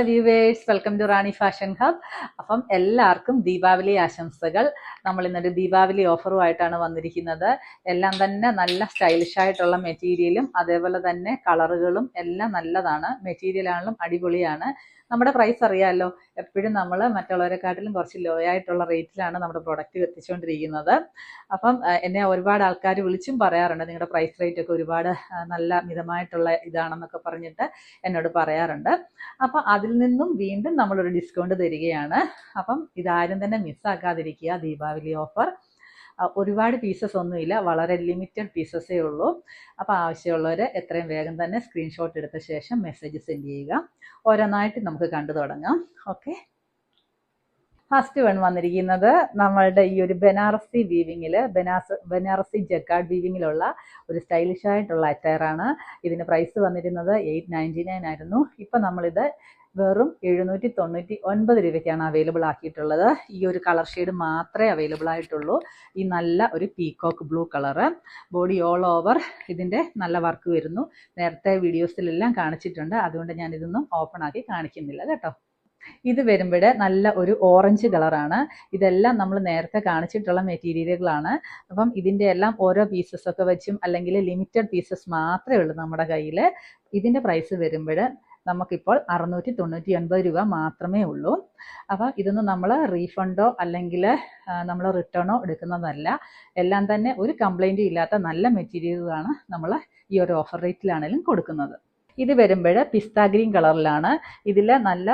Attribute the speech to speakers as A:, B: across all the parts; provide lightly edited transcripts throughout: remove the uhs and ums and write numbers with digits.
A: Viewers, welcome to Rani fashion hub. അപ്പം എല്ലാവർക്കും ദീപാവലി ആശംസകൾ. നമ്മൾ ഇന്നൊരു ദീപാവലി ഓഫറുമായിട്ടാണ് വന്നിരിക്കുന്നത്. എല്ലാം തന്നെ നല്ല സ്റ്റൈലിഷ് ആയിട്ടുള്ള മെറ്റീരിയലും അതേപോലെ തന്നെ കളറുകളും എല്ലാം നല്ലതാണ്. മെറ്റീരിയൽ ആണെങ്കിലും അടിപൊളിയാണ്. നമ്മുടെ പ്രൈസ് അറിയാമല്ലോ, എപ്പോഴും നമ്മൾ മറ്റുള്ളവരെക്കാട്ടിലും കുറച്ച് ലോ ആയിട്ടുള്ള റേറ്റിലാണ് നമ്മുടെ പ്രൊഡക്റ്റ് എത്തിച്ചുകൊണ്ടിരിക്കുന്നത്. അപ്പം എന്നെ ഒരുപാട് ആൾക്കാർ വിളിച്ചും പറയാറുണ്ട്, നിങ്ങളുടെ പ്രൈസ് റേറ്റ് ഒക്കെ ഒരുപാട് നല്ല മിതമായിട്ടുള്ള ഇതാണെന്നൊക്കെ പറഞ്ഞിട്ട് എന്നോട് പറയാറുണ്ട്. അപ്പം അതിൽ നിന്നും വീണ്ടും നമ്മളൊരു ഡിസ്കൗണ്ട് തരികയാണ്. അപ്പം ഇതാരും തന്നെ മിസ്സാക്കാതിരിക്കുക. ദീപാവലി ഓഫർ ഒരുപാട് പീസസ് ഒന്നുമില്ല, വളരെ ലിമിറ്റഡ് പീസസേ ഉള്ളൂ. അപ്പോൾ ആവശ്യമുള്ളവർ എത്രയും വേഗം തന്നെ സ്ക്രീൻഷോട്ട് എടുത്ത ശേഷം മെസ്സേജ് സെൻഡ് ചെയ്യുക. ഓരോന്നായിട്ട് നമുക്ക് കണ്ടു തുടങ്ങാം. ഓക്കെ, ഫസ്റ്റ് വൺ വന്നിരിക്കുന്നത് നമ്മളുടെ ഈ ഒരു ബനാറസി വീവിങ്ങിൽ, ബനാറസി ജക്കാർഡ് വീവിങ്ങിലുള്ള ഒരു സ്റ്റൈലിഷ് ആയിട്ടുള്ള അറ്റയറാണ്. ഇതിന് പ്രൈസ് വന്നിരുന്നത് 899 ആയിരുന്നു. ഇപ്പം നമ്മളിത് വെറും 799 രൂപയ്ക്കാണ് അവൈലബിൾ ആക്കിയിട്ടുള്ളത്. ഈ ഒരു കളർ ഷെയ്ഡ് മാത്രമേ അവൈലബിൾ ആയിട്ടുള്ളൂ. ഈ നല്ല ഒരു peacock blue colour, body all over ഇതിൻ്റെ നല്ല വർക്ക് വരുന്നു. നേരത്തെ വീഡിയോസിലെല്ലാം കാണിച്ചിട്ടുണ്ട്, അതുകൊണ്ട് ഞാൻ ഇതൊന്നും ഓപ്പൺ ആക്കി കാണിക്കുന്നില്ല കേട്ടോ. ഇത് വരുമ്പോൾ നല്ല ഒരു ഓറഞ്ച് കളറാണ്. ഇതെല്ലാം നമ്മൾ നേരത്തെ കാണിച്ചിട്ടുള്ള മെറ്റീരിയലുകളാണ്. അപ്പം ഇതിൻ്റെ എല്ലാം ഓരോ പീസസ് ഒക്കെ വെച്ചും അല്ലെങ്കിൽ ലിമിറ്റഡ് പീസസ് മാത്രമേ ഉള്ളൂ നമ്മുടെ കയ്യിൽ. ഇതിൻ്റെ പ്രൈസ് വരുമ്പോൾ നമുക്കിപ്പോൾ 699 രൂപ മാത്രമേ ഉള്ളൂ. അപ്പം ഇതൊന്നും നമ്മൾ റീഫണ്ടോ അല്ലെങ്കിൽ നമ്മൾ റിട്ടേണോ എടുക്കുന്നതല്ല. എല്ലാം തന്നെ ഒരു കംപ്ലൈൻറ്റും ഇല്ലാത്ത നല്ല മെറ്റീരിയലുകളാണ് നമ്മൾ ഈ ഒരു ഓഫർ റേറ്റിലാണെങ്കിലും കൊടുക്കുന്നത്. ഇത് വരുമ്പോൾ പിസ്ത ഗ്രീൻ കളറിലാണ്. ഇതിൽ നല്ല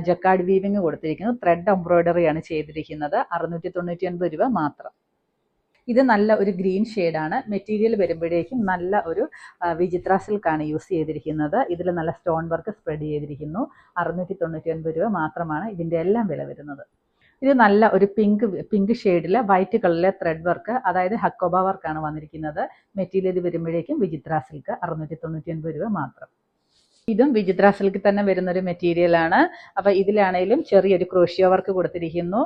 A: ജക്കാർഡ് വീവിങ് കൊടുത്തിരിക്കുന്നത്, ത്രെഡ് എംബ്രോയ്ഡറിയാണ് ചെയ്തിരിക്കുന്നത്. 699 രൂപ മാത്രം. ഇത് നല്ല ഒരു ഗ്രീൻ ഷെയ്ഡാണ്. മെറ്റീരിയൽ വരുമ്പോഴേക്കും നല്ല ഒരു വിചിത്ര സിൽക്കാണ് യൂസ് ചെയ്തിരിക്കുന്നത്. ഇതിൽ നല്ല സ്റ്റോൺ വർക്ക് സ്പ്രെഡ് ചെയ്തിരിക്കുന്നു. 699 രൂപ മാത്രമാണ് ഇതിൻ്റെ എല്ലാം വില വരുന്നത്. ഇത് നല്ല ഒരു പിങ്ക് ഷെയ്ഡിൽ വൈറ്റ് കളറിലെ ത്രെഡ് വർക്ക്, അതായത് ഹക്കോബ വർക്കാണ് വന്നിരിക്കുന്നത്. മെറ്റീരിയൽ വരുമ്പോഴേക്കും വിചിത്ര സിൽക്ക്, 699 രൂപ മാത്രം. ഇതും വിചിത്ര സിൽക്ക് തന്നെ വരുന്നൊരു മെറ്റീരിയലാണ്. അപ്പോൾ ഇതിലാണേലും ചെറിയൊരു ക്രോഷ്യോ വർക്ക് കൊടുത്തിരിക്കുന്നു.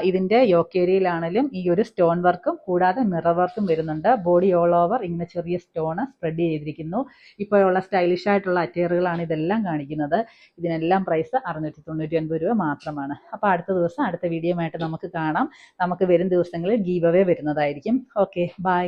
A: ഇതിൻ്റെ യോക്കേരിയിലാണേലും ഈ ഒരു സ്റ്റോൺ വർക്കും കൂടാതെ മിറർ വർക്കും വരുന്നുണ്ട്. ബോഡി ഓൾ ഓവർ ഇങ്ങനെ ചെറിയ സ്റ്റോണ് സ്പ്രെഡ് ചെയ്തിരിക്കുന്നു. ഇപ്പോഴുള്ള സ്റ്റൈലിഷ് ആയിട്ടുള്ള അറ്റയറുകളാണ് ഇതെല്ലാം കാണിക്കുന്നത്. ഇതിനെല്ലാം പ്രൈസ് 699 രൂപ മാത്രമാണ്. അപ്പോൾ അടുത്ത ദിവസം അടുത്ത വീഡിയോ ആയിട്ട് നമുക്ക് കാണാം. നമുക്ക് വരും ദിവസങ്ങളിൽ ഗീവ് അവേ വരുന്നതായിരിക്കും. Okay, by.